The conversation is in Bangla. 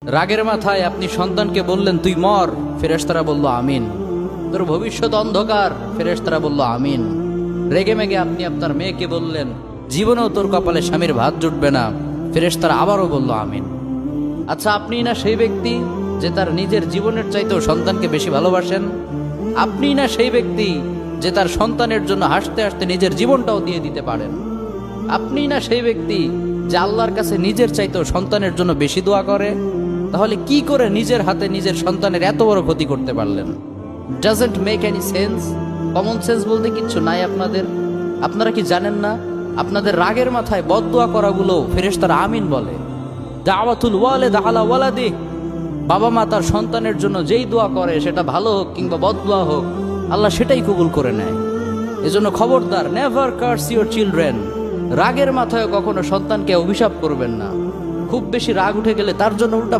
রাগের মাথায় আপনি সন্তানকে বললেন তুই মর, ফেরেশতারা বলল আমিন। তোর ভবিষ্যৎ অন্ধকার, ফেরেশতারা বলল আমিন। রেগে মেগে আপনি আপনার মেয়েকে বললেন জীবনেও তোর কপালে স্বামীর ভাত জুটবে না, ফেরেশতারা আবারও বলল আমিন। আচ্ছা, আপনি না সেই ব্যক্তি যে তার নিজের জীবনের চাইতেও সন্তানকে বেশি ভালোবাসেন? আপনি না সেই ব্যক্তি যে তার সন্তানের জন্য হাসতে হাসতে নিজের জীবনটাও দিয়ে দিতে পারেন? আপনি না সেই ব্যক্তি যে আল্লাহর কাছে নিজের চাইতেও সন্তানের জন্য বেশি দোয়া করে? তাহলে কি করে নিজের হাতে নিজের সন্তানের এত বড় ক্ষতি করতে পারলেন? Doesn't make any sense. Common sense বলতে কিচ্ছু নাই আপনাদের। আপনারা কি জানেন না আপনাদের রাগের মাথায় বদদোয়া করাগুলো ফেরেশতারা আমিন বলে? দাওয়াতুল ওয়ালিদ আলা ওয়ালাদি, বাবা মা তার সন্তানের জন্য যেই দোয়া করে সেটা ভালো হোক কিংবা বদদোয়া হোক, আল্লাহ সেটাই কবুল করে নেয়। এজন্য খবরদার, নেভার কার্স ইউর চিলড্রেন। রাগের মাথায় কখনো সন্তানকে অভিশাপ করবেন না। খুব বেশি রাগ উঠে গেলে তার জন্য উল্টা